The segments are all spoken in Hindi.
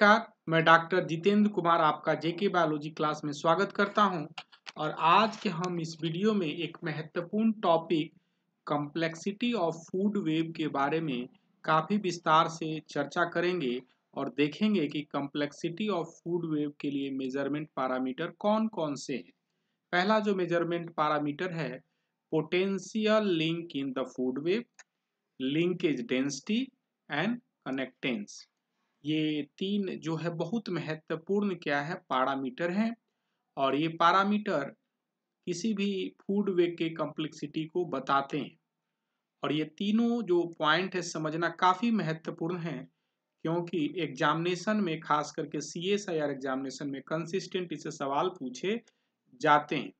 नमस्कार, मैं डॉक्टर जितेंद्र कुमार आपका जेके बायोलॉजी क्लास में स्वागत करता हूं। और आज के हम इस वीडियो में एक महत्वपूर्ण topic complexity of food web के बारे में काफ़ी विस्तार से चर्चा करेंगे और देखेंगे कि कॉम्प्लेक्सिटी ऑफ फूड वेब के लिए मेजरमेंट पैरामीटर कौन कौन से हैं। पहला जो मेजरमेंट पैरामीटर है, potential link in the food web, linkage density and connectance. ये तीन जो है बहुत महत्वपूर्ण क्या है पैरामीटर हैं, और ये पैरामीटर किसी भी फूड वेब के कॉम्प्लेक्सिटी को बताते हैं। और ये तीनों जो पॉइंट है समझना काफ़ी महत्वपूर्ण है, क्योंकि एग्जामिनेशन में खास करके CSIR एग्जामिनेशन में कंसिस्टेंट इससे सवाल पूछे जाते हैं।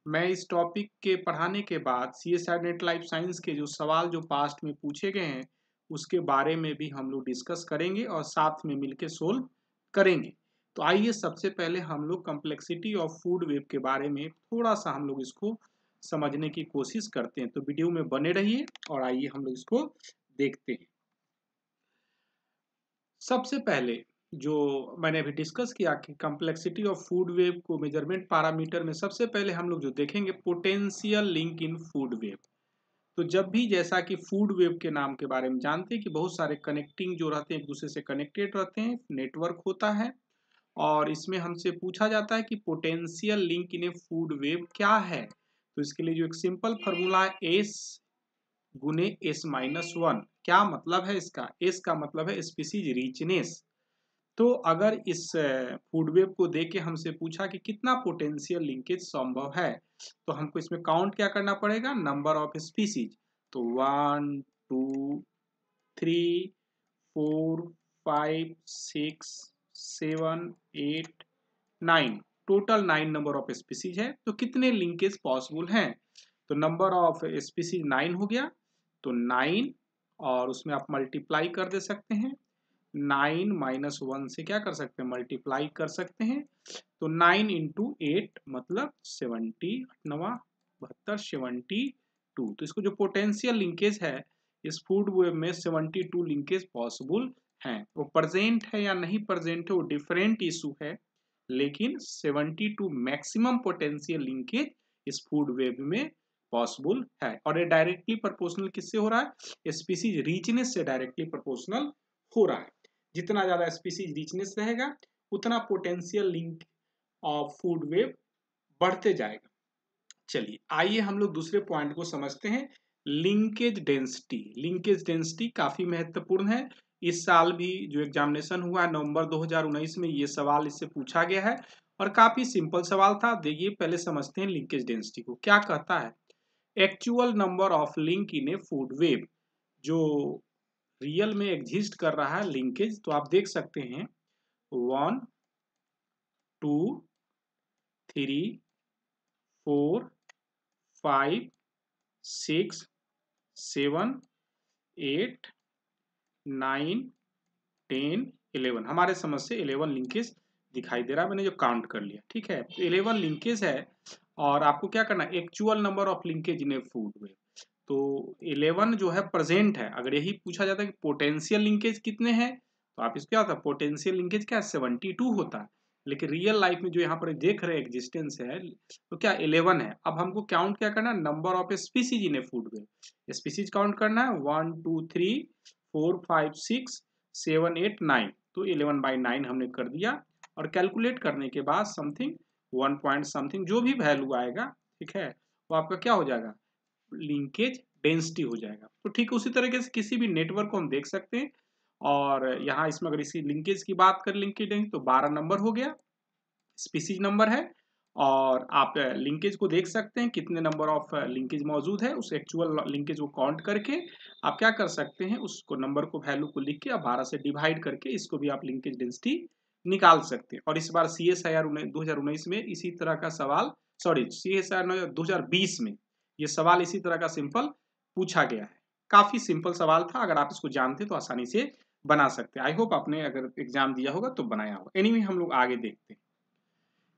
मैं इस टॉपिक के पढ़ाने के बाद CSIR नेट लाइफ साइंस के जो सवाल जो पास्ट में पूछे गए हैं उसके बारे में भी हम लोग डिस्कस करेंगे और साथ में मिलकर सोल्व करेंगे। तो आइए सबसे पहले हम लोग कॉम्प्लेक्सिटी ऑफ फूड वेब के बारे में थोड़ा सा हम लोग इसको समझने की कोशिश करते हैं। तो वीडियो में बने रहिए और आइए हम लोग इसको देखते हैं। सबसे पहले जो मैंने अभी डिस्कस किया कि कॉम्प्लेक्सिटी ऑफ फूड वेब को मेजरमेंट पैरामीटर में सबसे पहले हम लोग जो देखेंगे पोटेंशियल लिंक इन फूड वेब। तो जब भी जैसा कि फूड वेब के नाम के बारे में जानते हैं कि बहुत सारे कनेक्टिंग जो रहते हैं एक दूसरे से कनेक्टेड रहते हैं, नेटवर्क होता है, और इसमें हमसे पूछा जाता है कि पोटेंशियल लिंक इन ए फूड वेब क्या है। तो इसके लिए जो एक सिंपल फार्मूला है एस गुने S-1। क्या मतलब है इसका? एस का मतलब है स्पीसीज रिचनेस। तो अगर इस फूड वेब को देख के हमसे पूछा कि कितना पोटेंशियल लिंकेज संभव है, तो हमको इसमें काउंट क्या करना पड़ेगा? Number of species. तो 1 2 3 4 5 6 7 8 9, टोटल 9 नंबर ऑफ स्पीसीज है। तो कितने लिंकेज पॉसिबल हैं? तो नंबर ऑफ स्पीसीज 9 हो गया, तो 9 और उसमें आप मल्टीप्लाई कर दे सकते हैं। 9 - 1 से क्या कर सकते हैं? मल्टीप्लाई कर सकते हैं। तो 9 × 8 मतलब 70, 9 72 72। तो इसको जो पोटेंशियल लिंकेज है इस फूड वेब में 72 लिंकेज पॉसिबल हैं। वो प्रेजेंट है या नहीं प्रेजेंट है वो डिफरेंट इशू है, लेकिन 72 मैक्सिमम पोटेंशियल लिंकेज इस फूड वेब में पॉसिबल है। और ये डायरेक्टली प्रोपोर्शनल किससे हो रहा है? स्पीसीज रिचनेस से डायरेक्टली प्रोपोर्शनल हो रहा है। जितना ज्यादा स्पीसीज रिचनेस रहेगा उतना potential link of food web बढ़ते जाएगा। चलिए आइए हम लोग दूसरे पॉइंट को समझते हैं, लिंकेज डेंसिटी। लिंकेज डेंसिटी काफी महत्वपूर्ण है। इस साल भी जो एग्जामिनेशन हुआ है नवंबर 2019 में, ये सवाल इससे पूछा गया है और काफी सिंपल सवाल था। देखिए पहले समझते हैं लिंकेज डेंसिटी को क्या कहता है। Actual number of link in A food web, जो रियल में एग्जिस्ट कर रहा है लिंकेज, तो आप देख सकते हैं 1 2 3 4 5 6 7 8 9 10 11। हमारे समझ से 11 लिंकेज दिखाई दे रहा है, मैंने जो काउंट कर लिया। ठीक है, तो 11 लिंकेज है और आपको क्या करना है? Actual number of linkage in A food web. तो 11 जो है प्रेजेंट है। अगर यही पूछा जाता है कि पोटेंशियल लिंकेज कितने हैं, तो आप इसको क्या होता है? पोटेंशियल लिंकेज क्या है? 72 होता है। लेकिन रियल लाइफ में जो यहाँ पर देख रहे एग्जिस्टेंस है तो क्या 11 है। अब हमको काउंट क्या करना है? Number of species in A food web. Species count करना है 1 2 3 4 5 6 7 8 9। तो 11/9 हमने कर दिया और कैलकुलेट करने के बाद समथिंग 1 पॉइंट समथिंग जो भी वैल्यू आएगा, ठीक है, वो आपका क्या हो जाएगा? लिंकेज डेंसिटी हो जाएगा। तो ठीक उसी तरीके से किसी भी नेटवर्क को हम देख सकते हैं। और यहाँ इसमें अगर इसी लिंकेज की बात करें, लिंकेज डेंसिटी, तो 12 नंबर हो गया, स्पीसीज नंबर है। और आप लिंकेज को देख सकते हैं कितने नंबर ऑफ लिंकेज मौजूद है, उस एक्चुअल लिंकेज को काउंट करके आप क्या कर सकते हैं? उसको नंबर को वैल्यू को लिख के आप 12 से डिवाइड करके इसको भी आप लिंकेज डेंसिटी निकाल सकते हैं। और इस बार CSIR 2019 में इसी तरह का सवाल, सॉरी CSIR 2020 में ये सवाल इसी तरह का सिंपल पूछा गया है। काफी सिंपल सवाल था, अगर आप इसको जानते तो आसानी से बना सकते हैं। आई होप आपने अगर एग्जाम दिया होगा तो बनाया होगा। एनीवे हम लोग आगे देखते हैं।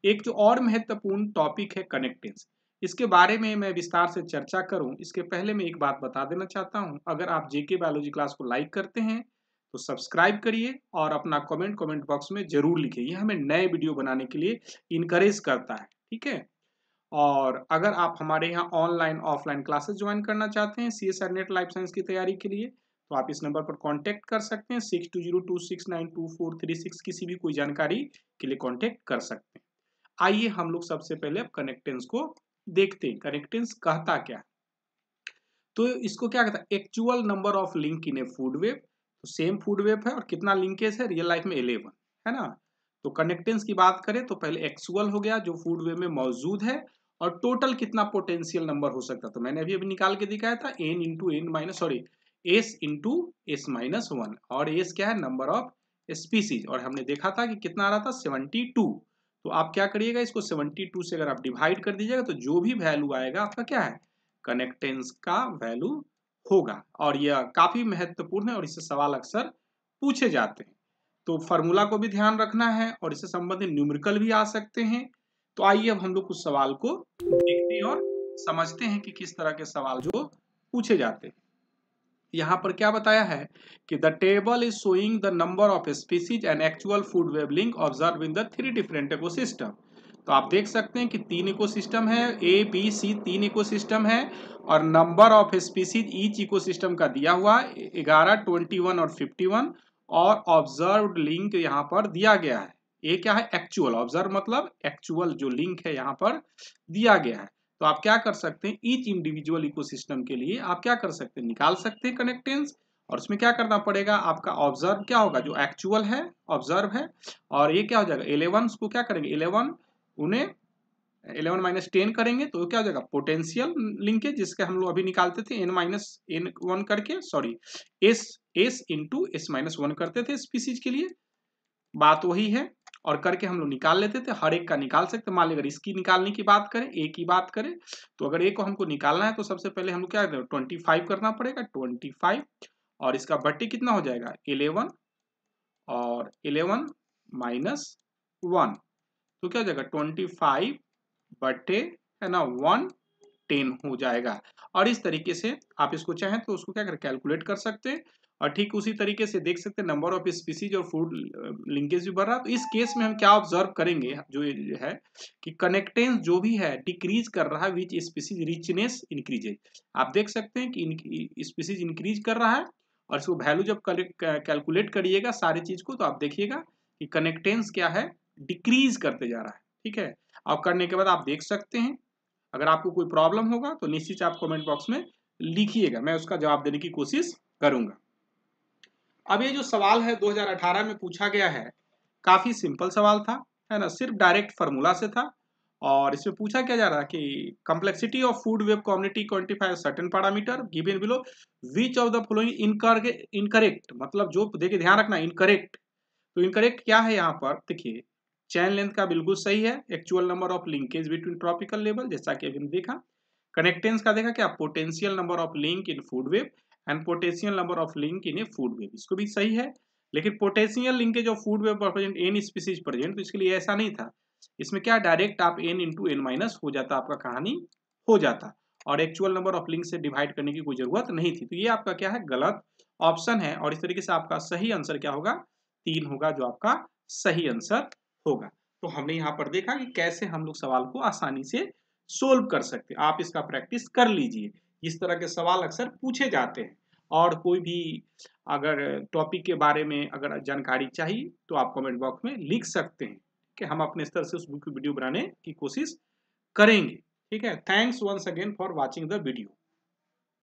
एक जो और महत्वपूर्ण टॉपिक है कनेक्टेंस, इसके बारे में मैं विस्तार से चर्चा करूं इसके पहले मैं एक बात बता देना चाहता हूं। अगर आप जेके बायोलॉजी क्लास को लाइक करते हैं तो सब्सक्राइब करिए और अपना कमेंट बॉक्स में जरूर लिखिए, ये हमें नए वीडियो बनाने के लिए इनकरेज करता है। ठीक है, और अगर आप हमारे यहाँ ऑनलाइन ऑफलाइन क्लासेस ज्वाइन करना चाहते हैं CSIR नेट लाइफ साइंस की तैयारी के लिए, तो आप इस नंबर पर कांटेक्ट कर सकते हैं 6202692436, किसी भी कोई जानकारी के लिए कांटेक्ट कर सकते हैं। आइए हम लोग सबसे पहले अब कनेक्टेंस को देखते हैं। कनेक्टेंस कहता क्या है, तो इसको क्या कहता है, actual number of link in A food web. तो सेम फूड वेब है और कितना लिंकेज है रियल लाइफ में 11 है ना। तो कनेक्टेंस की बात करें तो पहले एक्चुअल हो गया जो फूड वेब में मौजूद है, और टोटल कितना पोटेंशियल नंबर हो सकता है, तो मैंने अभी निकाल के दिखाया था N into N minus sorry S into S minus one, और एस क्या है नंबर ऑफ स्पीसीज, और हमने देखा था कि कितना आ रहा था 72। तो आप क्या करिएगा, इसको 72 से अगर आप डिवाइड कर दीजिएगा तो जो भी वैल्यू आएगा आपका क्या है, कनेक्टेंस का वैल्यू होगा। और यह काफी महत्वपूर्ण है और इससे सवाल अक्सर पूछे जाते हैं, तो फॉर्मूला को भी ध्यान रखना है और इससे संबंधित न्यूमेरिकल भी आ सकते हैं। तो आइए अब हम लोग उस सवाल को देखते हैं और समझते हैं कि किस तरह के सवाल जो पूछे जाते हैं। यहाँ पर क्या बताया है कि the table is showing the number of species and actual food web link observe in the 3 different ecosystem. तो आप देख सकते हैं कि 3 इकोसिस्टम है, A, B, C 3 इकोसिस्टम है, और number of species each ecosystem का दिया हुआ 11, 21 और 51, और ऑब्जर्व्ड लिंक यहाँ पर दिया गया है। ये क्या है, एक्चुअल, ऑब्जर्व मतलब एक्चुअल जो लिंक है यहाँ पर दिया गया है। तो आप क्या कर सकते हैं, ईच इंडिविजुअल इकोसिस्टम के लिए आप क्या कर सकते हैं, निकाल सकते हैं कनेक्टेंस, और उसमें क्या करना पड़ेगा, आपका ऑब्जर्व क्या होगा जो एक्चुअल है, ऑब्जर्व है, और ये क्या हो जाएगा 11 को क्या करेंगे 11 उन्हें 11 माइनस 10 करेंगे तो क्या हो जाएगा पोटेंशियल लिंकेज, जिसके हम लोग अभी निकालते थे n माइनस n वन करके, sorry S into S minus one करते थे स्पीसीज के लिए, बात वही है, और करके हम लोग निकाल लेते थे, हर एक का निकाल सकते। मान लीजिए अगर इसकी निकालने की बात करें, ए की बात करें, तो अगर ए को हमको निकालना है तो सबसे पहले हम लोग क्या 25 करना पड़ेगा, 25, और इसका बट्टी कितना हो जाएगा 11, और 11 माइनस 1, तो क्या हो जाएगा 25 बट्टे है ना 110 हो जाएगा। और इस तरीके से आप इसको चाहें तो उसको क्या कर कैलकुलेट कर सकते हैं, और ठीक उसी तरीके से देख सकते हैं नंबर ऑफ स्पीसीज और फूड लिंकेज भी बढ़ रहा है। तो इस केस में हम क्या ऑब्जर्व करेंगे, जो ये है कि कनेक्टेंस जो भी है डिक्रीज कर रहा है विच स्पीसीज रिचनेस इंक्रीजेज। आप देख सकते हैं कि स्पीसीज इंक्रीज कर रहा है, और इसको वैल्यू जब कैलकुलेट करिएगा सारी चीज को तो आप देखिएगा कि कनेक्टेंस क्या है डिक्रीज करते जा रहा है। ठीक है, और करने के बाद आप देख सकते हैं, अगर आपको कोई प्रॉब्लम होगा तो निश्चित आप कमेंट बॉक्स में लिखिएगा, मैं उसका जवाब देने की कोशिश करूंगा। अब ये जो सवाल है 2018 में पूछा गया है, काफी सिंपल सवाल था, है ना, सिर्फ डायरेक्ट फार्मूला से था, और इसमें पूछा क्या जा रहा है कि complexity of food web community quantify certain parameter given below which of the following incorrect, मतलब जो देखिए ध्यान रखना इनकरेक्ट, तो इनकरेक्ट क्या है यहाँ पर देखिए, चैन लेंथ का बिल्कुल सही है, actual number of linkage between tropical level जैसा कि अभी हमने देखा, कनेक्टेंस का देखा क्या potential number of link in food web and potential number of link in A food web, इसको भी सही है, लेकिन potential linkage of food web present N species present, तो इसके लिए ऐसा नहीं था, इसमें क्या डायरेक्ट आप एन इंटू एन माइनस हो जाता, आपका कहानी हो जाता, और एक्चुअल नंबर ऑफ लिंक से डिवाइड करने की कोई जरूरत नहीं थी। तो ये आपका क्या है गलत ऑप्शन है, और इस तरीके से आपका सही आंसर क्या होगा 3 होगा, जो आपका सही आंसर होगा। तो हमने यहाँ पर देखा कि कैसे हम लोग सवाल को आसानी से सोल्व कर सकते हैं, आप इसका प्रैक्टिस कर लीजिए, इस तरह के सवाल अक्सर पूछे जाते हैं। और कोई भी अगर टॉपिक के बारे में अगर जानकारी चाहिए तो आप कमेंट बॉक्स में लिख सकते हैं कि हम अपने स्तर से उस वीडियो बनाने की कोशिश करेंगे। ठीक है, thanks once again for watching the video.